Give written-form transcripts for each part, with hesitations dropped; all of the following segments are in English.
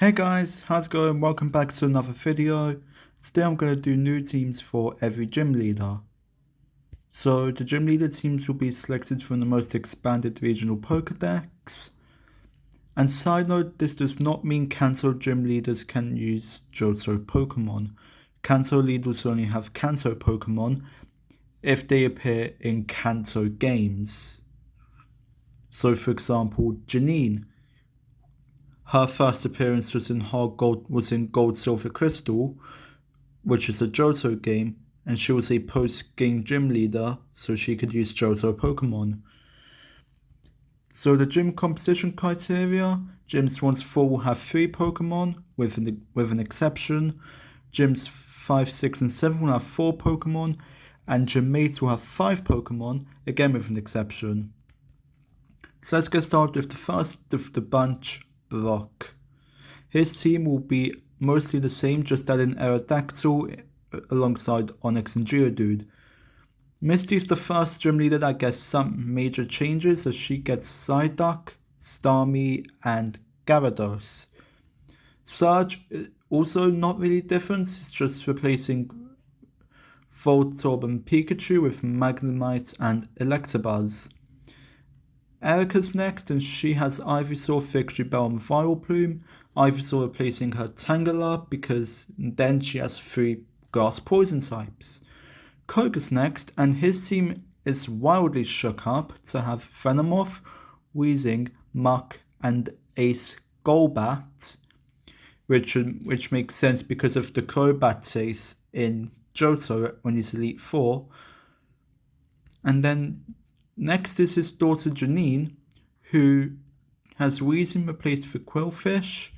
Hey guys, how's it going? Welcome back to another video. Today I'm going to do new teams for every gym leader. So the gym leader teams will be selected from the most expanded regional Pokédex. And side note, this does not mean Kanto gym leaders can use Johto Pokémon. Kanto leaders only have Kanto Pokémon if they appear in Kanto games. So for example, Janine. Her first appearance was in Gold Silver Crystal, which is a Johto game, and she was a post-game gym leader, so she could use Johto Pokemon. So the gym composition criteria: gyms 1 to 4 will have 3 Pokemon, with an exception. Gyms 5, 6, and 7 will have 4 Pokemon, and gym mates will have 5 Pokemon, again with an exception. So let's get started with the first of the bunch, Brock. His team will be mostly the same, just adding Aerodactyl alongside Onix and Geodude. Misty's the first gym leader that gets some major changes, as she gets Psyduck, Starmie, and Gyarados. Surge, also not really different, it's just replacing Voltorb and Pikachu with Magnemite and Electabuzz. Erica's next, and she has Ivysaur, Victreebel, and Vileplume. Ivysaur replacing her Tangela, because then she has 3 grass poison types. Koga's next, and his team is wildly shook up to have Venomoth, Weezing, Muck, and Ace Golbat, which makes sense because of the Crobat Ace in Johto when he's Elite 4. And then next is his daughter Janine, who has Weezing replaced for Quillfish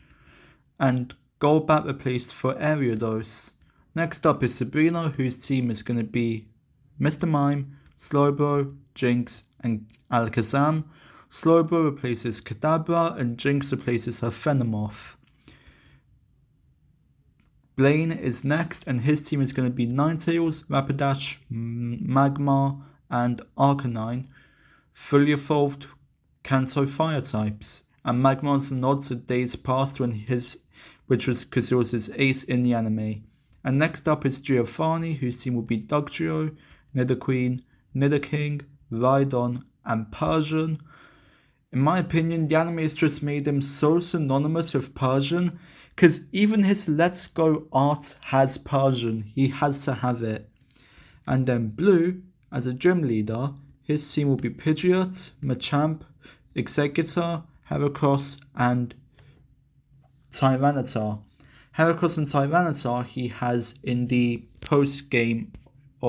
and Golbat replaced for Ariados. Next up is Sabrina, whose team is going to be Mr. Mime, Slowbro, Jinx, and Alakazam. Slowbro replaces Kadabra and Jinx replaces her Venomoth. Blaine is next, and his team is going to be Ninetales, Rapidash, Magmar, and Arcanine, fully evolved Kanto fire types, and Magmar's a nod to days past which was because it was his ace in the anime. And next up is Giovanni, whose team will be Dugtrio, Nidoqueen, Nidoking, Rhydon, and Persian. In my opinion, the anime has just made him so synonymous with Persian, because even his Let's Go art has Persian, he has to have it. And then Blue, as a gym leader, his team will be Pidgeot, Machamp, Exeggutor, Heracross, and Tyranitar. Heracross and Tyranitar he has in the post-game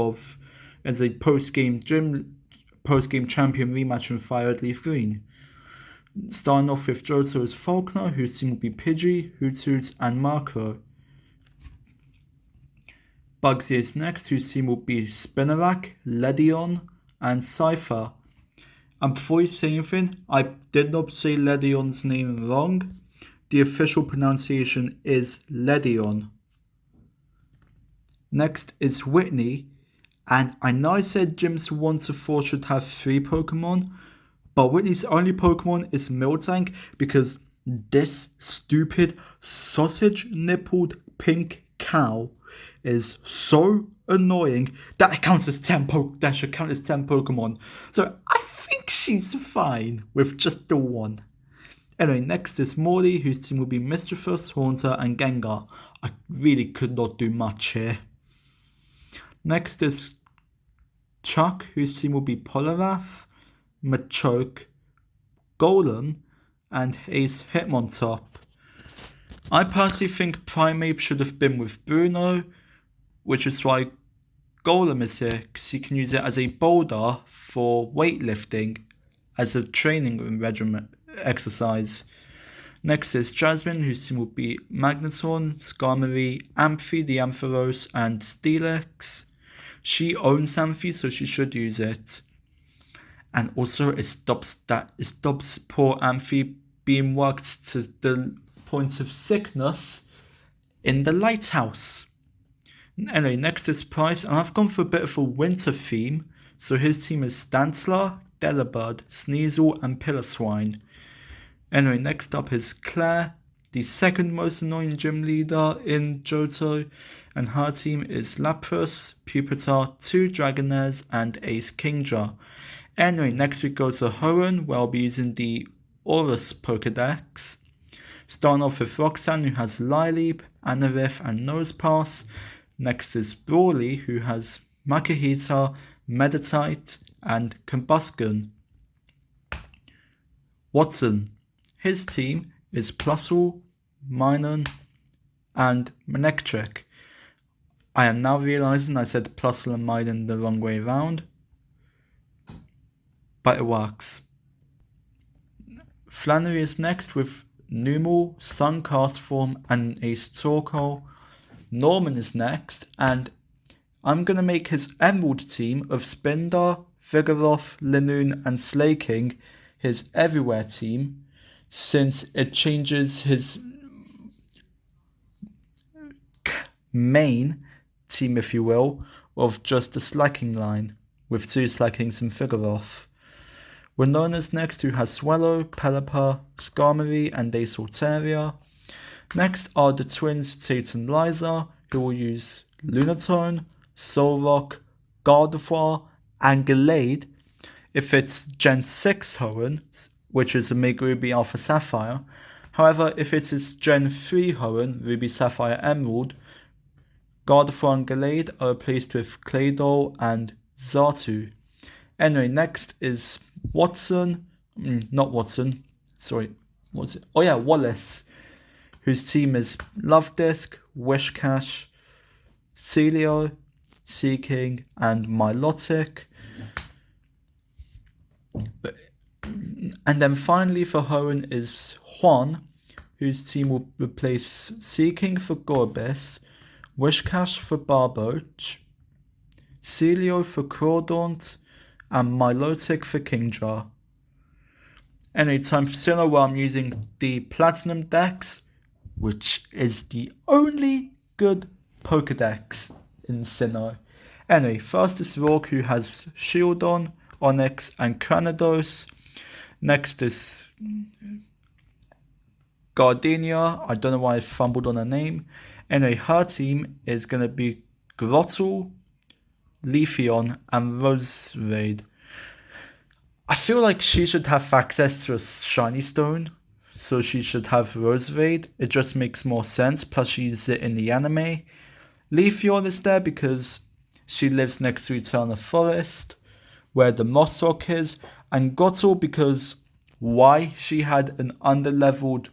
champion rematch in Fire Red Leaf Green. Starting off with Johto's Falkner, whose team will be Pidgey, Hoothoot, and Marco. Bugsy is next, whose team will be Spinarak, Ledion, and Cypher. And before you say anything, I did not say Ledion's name wrong. The official pronunciation is Ledion. Next is Whitney, and I know I said gyms 1 to 4 should have 3 Pokemon, but Whitney's only Pokemon is Miltank because this stupid sausage-nippled pink cow is so annoying that it counts as 10 that should count as 10 Pokemon. So I think she's fine with just the 1. Anyway, next is Morty, whose team will be Mischievous, Haunter, and Gengar. I really could not do much here. Next is Chuck, whose team will be Poliwrath, Machoke, Golem, and Ace Hitmontop. I personally think Primeape should have been with Bruno, which is why Golem is here, because you can use it as a boulder for weightlifting as a training regimen exercise. Next is Jasmine, whose team will be Magneton, Skarmory, Amphi, the Ampharos, and Steelix. She owns Amphi, so she should use it. And also it stops poor Amphi being worked to the point of sickness in the lighthouse. Anyway, next is Price, and I've gone for a bit of a winter theme, so his team is Stantler, Delibird, Sneasel, and Piloswine. Anyway, next up is Claire, the second most annoying gym leader in Johto, and her team is Lapras, Pupitar, 2 Dragonairs, and Ace Kingdra. Anyway, next we go to Hoenn, where I'll be using the Aurus Pokedex. Starting off with Roxanne, who has Lileep, Anarith, and Nosepass. Next is Brawly, who has Makihita, Meditite, and Combustion. Watson. His team is Plusle, Minun, and Manectric. I am now realizing I said Plusle and Minun the wrong way around, but it works. Flannery is next with Numel, Suncast Form, and Ace Torkoal. Norman is next, and I'm going to make his Emerald team of Spinder, Vigoroth, Linoone, and Slaking his Everywhere team, since it changes his main team, if you will, of just the Slaking line, with 2 Slakings and Vigoroth. Winona's next, who has Swallow, Pelipper, Skarmory, and Ace Altaria. Next are the twins Tate and Liza, who will use Lunatone, Solrock, Gardevoir, and Gallade if it's Gen 6 Hoenn, which is a Mega Ruby Alpha Sapphire. However, if it is Gen 3 Hoenn, Ruby Sapphire Emerald, Gardevoir and Gallade are replaced with Claydol and Xatu. Anyway, next is Watson, what's it? Oh yeah, Wallace, whose team is Love Disc, Wishcash, Celio, Seaking, and Milotic. And then finally for Hoenn is Juan, whose team will replace Seaking for Gorbis, Wishcash for Barboach, Celio for Crawdaunt, and Milotic for Kingdra. Anyway, time for Sinnoh, where I'm using the Platinum Dex, which is the only good Pokedex in Sinnoh. Anyway, first is Rourke, who has Shieldon, Onix, and Cranidos. Next is Gardenia. I don't know why I fumbled on her name. Anyway, her team is going to be Grottle, Leafeon, and Roserade. I feel like she should have access to a shiny stone, so she should have Roserade. It just makes more sense, plus she uses it in the anime. Leafeon is there because she lives next to Eternal Forest, where the Moss Rock is, and Grottle because why she had an underleveled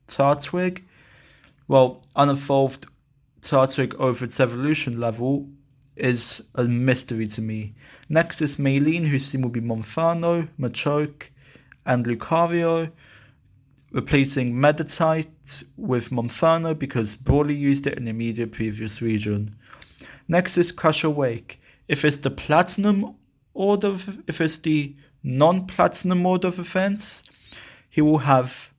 Turtwig? Well, unevolved Turtwig over its evolution level is a mystery to me. Next is Maylene, whose team will be Monferno, Machoke, and Lucario, replacing Meditite with Monferno because Brawly used it in the immediate previous region. Next is Crusher Wake. If it's the non-platinum order of events, he will have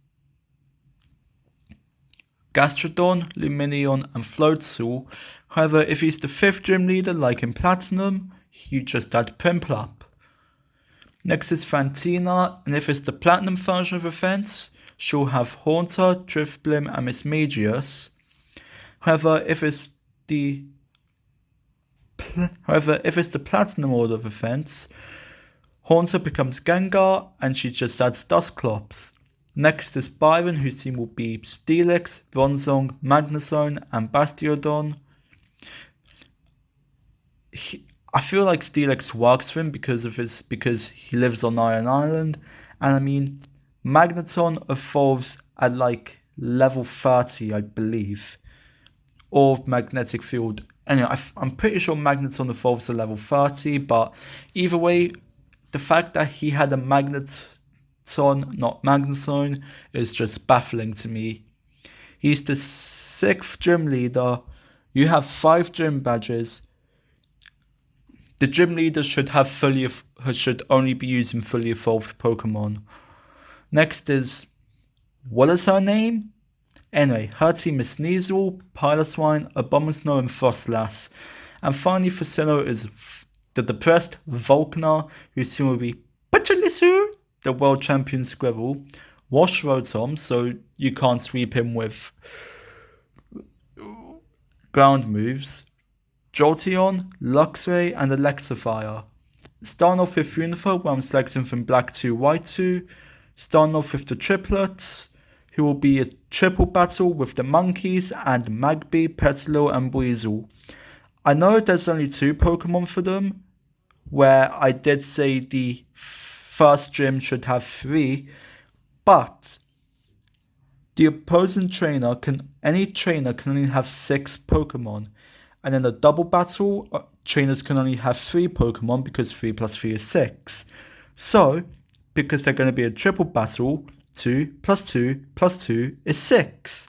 Gastrodon, Lumineon, and Floatzel. However, if he's the 5th gym leader like in Platinum, you just add Pimplop. Next is Fantina, and if it's the Platinum version of events, she'll have Haunter, Drifblim, and Mismagius. However, if it's the Platinum order of events, Haunter becomes Gengar, and she just adds Dusclops. Next is Byron, whose team will be Steelix, Bronzong, Magnezone, and Bastiodon. I feel like Steelix works for him because he lives on Iron Island, and I mean Magneton evolves at like level 30, I believe, or Magnetic Field. Anyway, I'm pretty sure Magneton evolves at level 30, but either way, the fact that he had a Magneton, not Magnezone, is just baffling to me. He's the 6th gym leader. You have 5 gym badges. The gym leader should only be using fully evolved Pokemon. Next is, what is her name? Anyway, her team is Sneasel, Piloswine, Abomasnow, and Frostlass. And finally for Sinnoh is the depressed Volkner, whose team will be Pachalisu, the world champion Squirrel, Wash Rotom, so you can't sweep him with ground moves, Jolteon, Luxray, and Electivire. Starting off with Unifor, where I'm selecting from Black 2, White 2. Starting off with the triplets, who will be a triple battle with the monkeys and Magby, Petilil, and Weasel. I know there's only 2 Pokemon for them, where I did say the first gym should have 3, but the opposing trainer any trainer can only have 6 Pokemon. And in a double battle, trainers can only have 3 Pokemon because 3 plus 3 is 6. So, because they're going to be a triple battle, 2 plus 2 plus 2 is 6.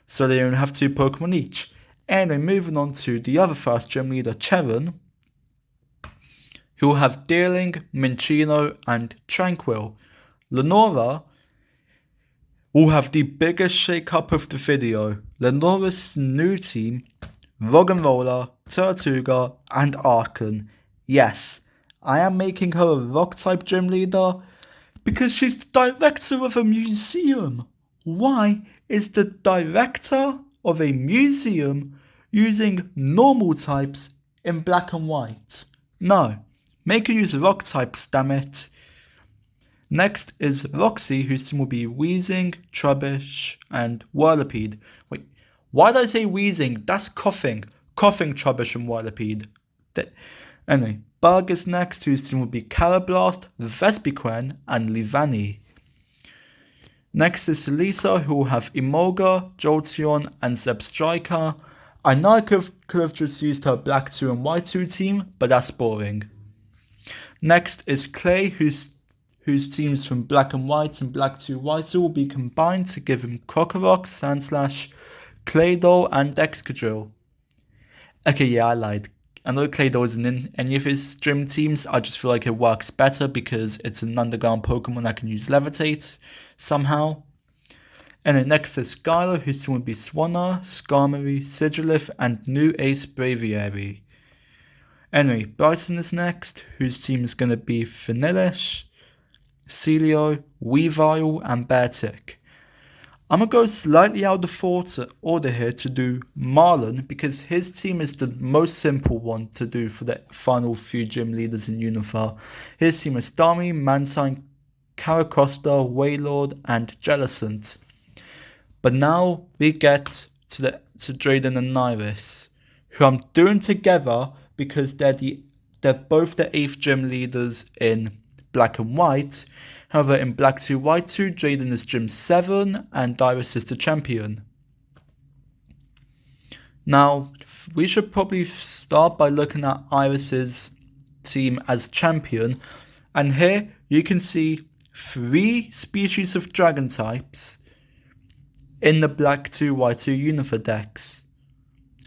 So they only have 2 Pokemon each. And then moving on to the other first gym leader, Cheron, who will have Deerling, Minccino, and Tranquil. Lenora will have the biggest shake-up of the video. Lenora's new team, Roggenrola, Tortuga, and Archon. Yes, I am making her a Rock-type gym leader because she's the director of a museum. Why is the director of a museum using normal types in black and white? No, make her use Rock types, damn it. Next is Roxy, whose team will be Wheezing, Trubbish, and Whirlipede. Wait, why did I say Wheezing? That's coughing. Coughing, Trubbish, and Whirlipede. Anyway, Bug is next, whose team will be Carablast, Vespiquen, and Livani. Next is Lisa, who will have Emolga, Jolteon, and Zebstrika. I know I could have just used her Black 2 and White 2 team, but that's boring. Next is Clay, whose teams from Black and White and Black 2 White 2 will be combined to give him Crocorock, Sandslash, Claydol, and Excadrill. Okay, yeah, I lied. I know Claydol isn't in any of his gym teams, I just feel like it works better because it's an underground Pokemon that can use Levitate somehow. And then next is Skylar, whose team will be Swanna, Skarmory, Sigilyph, and new Ace Braviary. Anyway, Bryson is next, whose team is going to be Vanillish, Celio, Weavile, and Beartick. I'm going to go slightly out of order here to do Marlon because his team is the most simple one to do for the final few gym leaders in Unifar. His team is Starmie, Mantine, Caracosta, Wailord, and Jellicent. But now we get to Drayden and Iris, who I'm doing together because they're both the 8th gym leaders in Black and White. However, in Black 2 White 2, Drayden is Gym 7 and Iris is the champion. Now, we should probably start by looking at Iris's team as champion. And here you can see 3 species of dragon types in the Black 2 White 2 Unifor decks.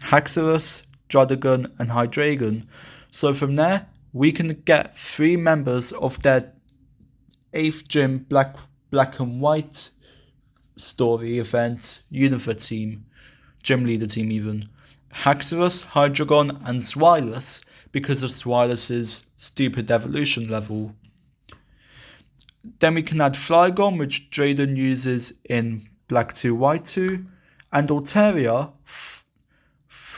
Haxorus, Druddigon, and Hydreigon. So from there, we can get 3 members of their 8th gym Black and White story event Unifor team, gym leader team even. Haxorus, Hydreigon, and Zweilous because of Zweilous' stupid evolution level. Then we can add Flygon, which Drayden uses in Black 2 White 2, and Altaria,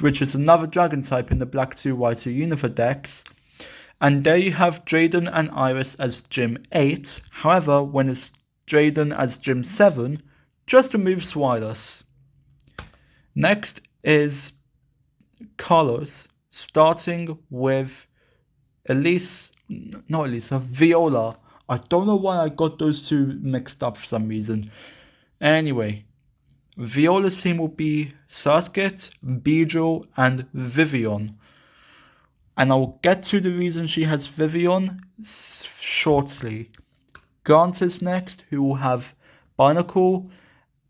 which is another dragon type in the Black 2 White 2 Unifor decks. And there you have Drayden and Iris as Gym 8. However, when it's Drayden as Gym 7, just remove Zweilous. Next is Carlos, starting with Viola. I don't know why I got those 2 mixed up for some reason. Anyway, Viola's team will be Surskit, Beedrill, and Vivian. And I'll get to the reason she has Vivian shortly. Grant is next, who will have Binacle,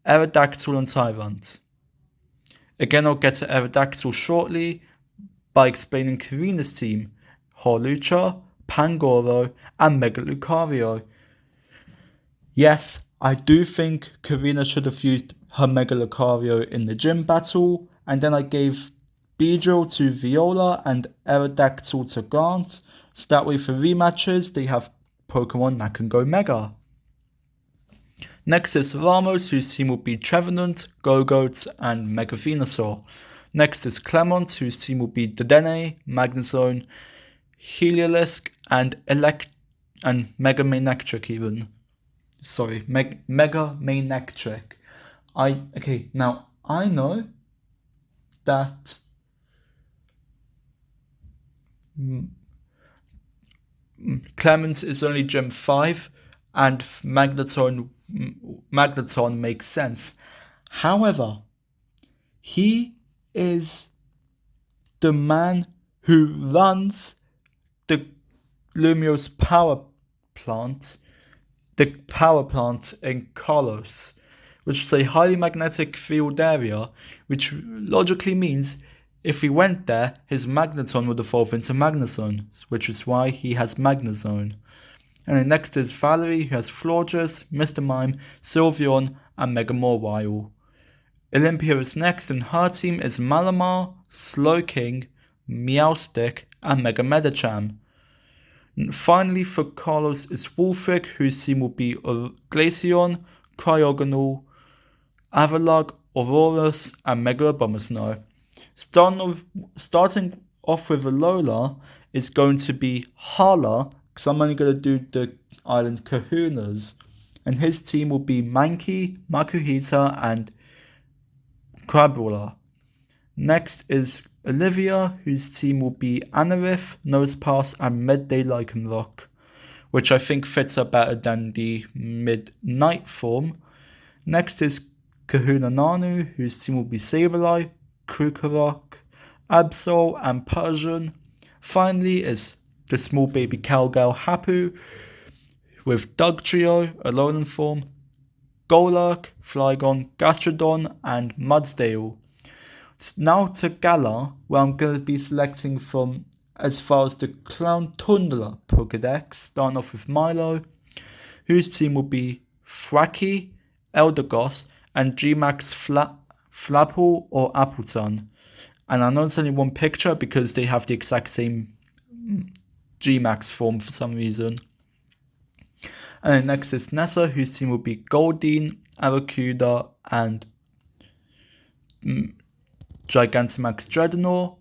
Aerodactyl, and Tyrant. Again, I'll get to Aerodactyl shortly by explaining Karina's team, Hawlucha, Pangoro, and Mega Lucario. Yes, I do think Karina should have used her Mega Lucario in the gym battle, and then I gave Beedrill to Viola and Aerodactyl to Grant, so that way for rematches they have Pokemon that can go Mega. Next is Ramos, whose team will be Trevenant, Go-Goats, and Mega Venusaur. Next is Clement, whose team will be Dedenne, Magnezone, Heliolisk, and Mega Manectric even. Sorry, Mega Manectric. Now I know that Clement is only Gym 5 and Magneton makes sense. However, he is the man who runs the Lumio's power plant in Kalos, which is a highly magnetic field area, which logically means if he went there, his Magneton would evolve into Magnezone, which is why he has Magnezone. And then next is Valerie, who has Florges, Mr. Mime, Sylveon, and Mega Mawile. Olympia is next, and her team is Malamar, Slowking, Meowstic, and Mega Medicham. And finally, for Carlos is Wulfric, whose team will be Glaceon, Cryogonal, Avalugg, Aurorus, and Mega Abomasnow. Starting off with Alola is going to be Hala, because I'm only going to do the Island Kahunas. And his team will be Mankey, Makuhita, and Crabrawler. Next is Olivia, whose team will be Anorith, Nosepass, and Midday Lycanroc, which I think fits her better than the Midnight form. Next is Kahuna Nanu, whose team will be Sableye, Krukorok, Absol, and Persian. Finally is the small baby cowgirl Hapu, with Dugtrio, Alolan form, Golurk, Flygon, Gastrodon, and Mudsdale. Now to Galar, where I'm going to be selecting from as far as the Clown Tundra Pokedex, starting off with Milo, whose team will be Thwackey, Eldegoss, and Gmax Flapple or Appleton. And I know it's only one picture because they have the exact same Gmax form for some reason. And then next is Nessa, whose team will be Goldeen, Aracuda, and Gigantamax Dreadnought.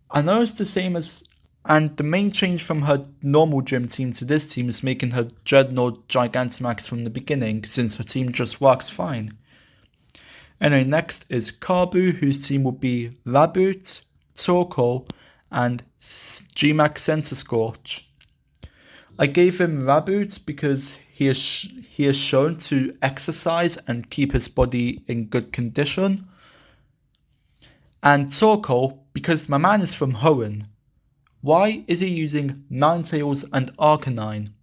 I know it's the same as, and the main change from her normal gym team to this team is making her Dreadnought Gigantamax from the beginning, since her team just works fine. And then next is Carbu, whose team will be Raboot, Torkoal, and Gmax Sensor Scorch. I gave him Raboot because he is shown to exercise and keep his body in good condition. And Torkoal because my man is from Hoenn. Why is he using Ninetales and Arcanine?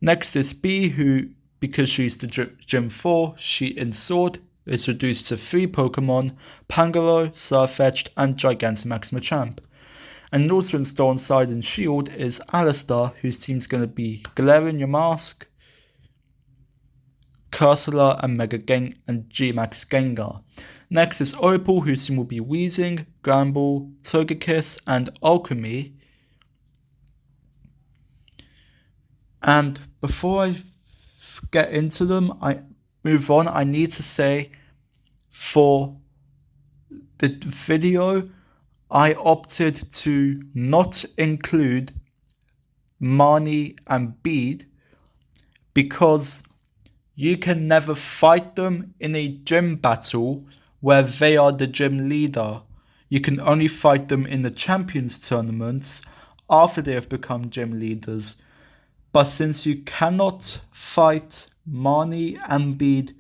Next is B, who, because she's the Gym 4, she in Sword is reduced to 3 Pokemon, Pangoro, Sirfetch'd, and Gigantamax Machamp. And also installed inside and Shield is Alistar, whose team's going to be Galarian Yamask, Cursula, and Gmax Gengar. Next is Opal, whose team will be Weezing, Gramble, Togekiss, and Alchemy. And before I get into them, I need to say for the video, I opted to not include Marnie and Bede because you can never fight them in a gym battle where they are the gym leader. You can only fight them in the Champions tournaments after they have become gym leaders. But since you cannot fight Marnie and Bede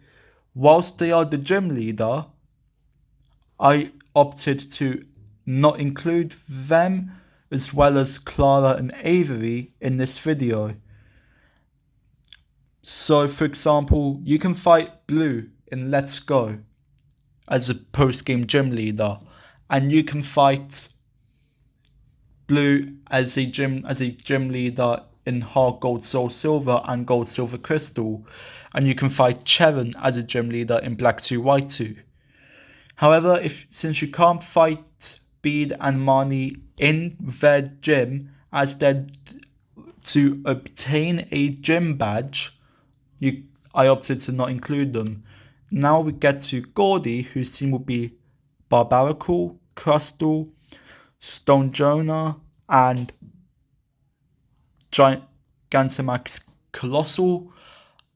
whilst they are the gym leader, I opted to not include them as well as Clara and Avery in this video. So for example, you can fight Blue in Let's Go as a post-game gym leader, and you can fight Blue as a gym leader in Heart Gold Soul Silver and Gold Silver Crystal, and you can fight Cheren as a gym leader in Black 2 White 2. However, since you can't fight Bede and Marnie in their gym as to obtain a gym badge, I opted to not include them. Now we get to Gordy, whose team will be Barbaracle, Crustal, Stone Jonah, and Gigantamax Colossal.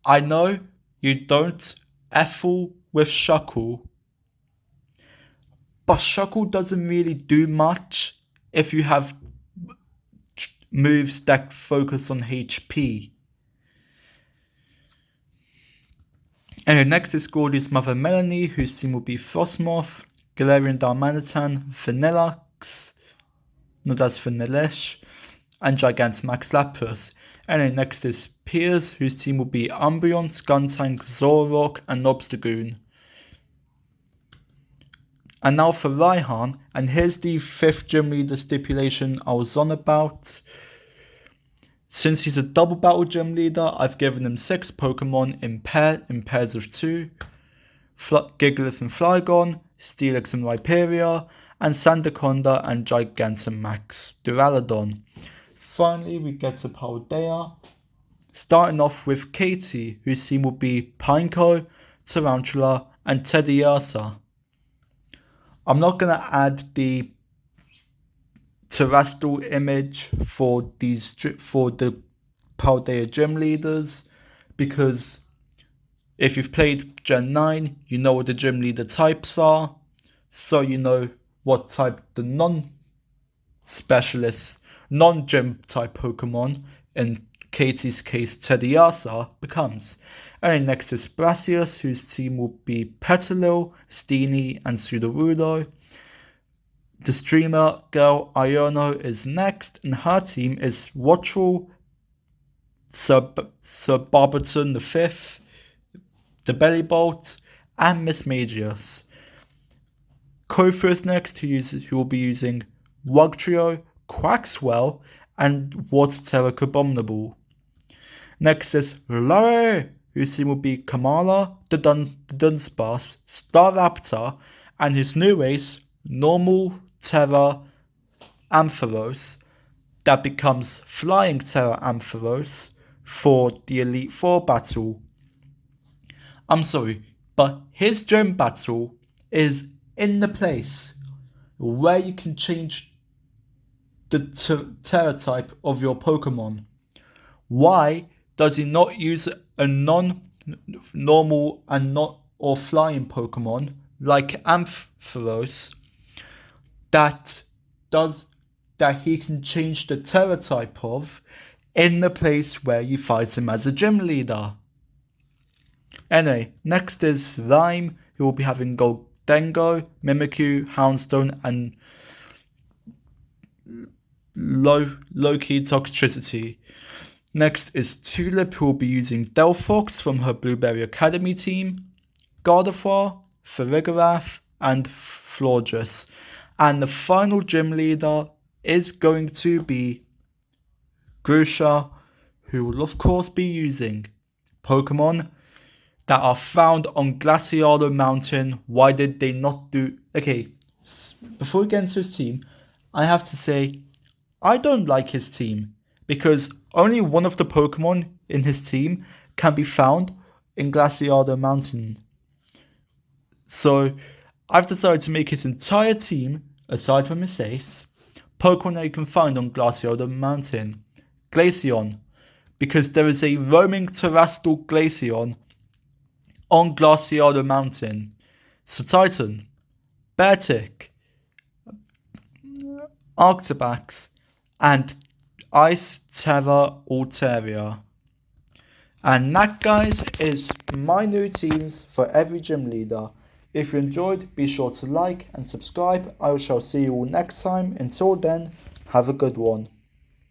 I know you don't effle with Shuckle, but Shuckle doesn't really do much if you have moves that focus on HP. And next is Gordy's mother Melanie, whose team will be Frostmoth, Galarian Darmanitan, Vanilluxe, no, that's Vanillish, and Gigantamax Lapras. And then next is Piers, whose team will be Umbreon, Skuntank, Zoroark, and Obstagoon. And now for Raihan, and here's the 5th gym leader stipulation I was on about. Since he's a double battle gym leader, I've given him 6 Pokemon in pairs of 2. Gigalith and Flygon, Steelix and Rhyperior, and Sandaconda and Gigantamax Duraludon. Finally, we get to Paldea, starting off with Katie, whose team will be Pineco, Tarantula, and Teddiursa. I'm not going to add the terrestrial image for the Paldea gym leaders, because if you've played Gen 9, you know what the gym leader types are, so you know what type the non-specialist, non-gym type Pokemon, in Katie's case Teddiursa, becomes. And then next is Brassius, whose team will be Petalil, Steenie, and Sudowoodo. The streamer girl Iono is next, and her team is Wattrel, Sir Barberton V, the Bellybolt, and Miss Magius. Kofu is next, who will be using Wugtrio, Quaxwell, and Water Abominable. Next is Lure, whose team will be Kamala, the Dunsparce, Staraptor, and his new race, Normal Terra Ampharos, that becomes Flying Terra Ampharos for the Elite Four battle. I'm sorry, but his gym battle is in the place where you can change the Terra type of your Pokemon. Why does he not use a non-normal and or flying Pokemon like Ampharos that he can change the Terra type of in the place where you fight him as a gym leader? Anyway, next is Rhyme, who will be having Goldengo, Mimikyu, Houndstone, and low-key Toxtricity. Next is Tulip, who will be using Delphox from her Blueberry Academy team, Gardevoir, Farigarath, and Florges. And the final gym leader is going to be Grusha, who will of course be using Pokemon that are found on Glaciado Mountain. Why did they not do... Okay, before we get into his team, I have to say, I don't like his team, because only one of the Pokemon in his team can be found in Glaciado Mountain. So I've decided to make his entire team, aside from his ace, Pokemon that you can find on Glaciado Mountain. Glaceon, because there is a roaming terrestrial Glaceon on Glaciado Mountain. Titan, Beartic, Arctibax, and Ice Terra Altaria. And that, guys, is my new teams for every gym leader. If you enjoyed, be sure to like and subscribe. I shall see you all next time. Until then, have a good one.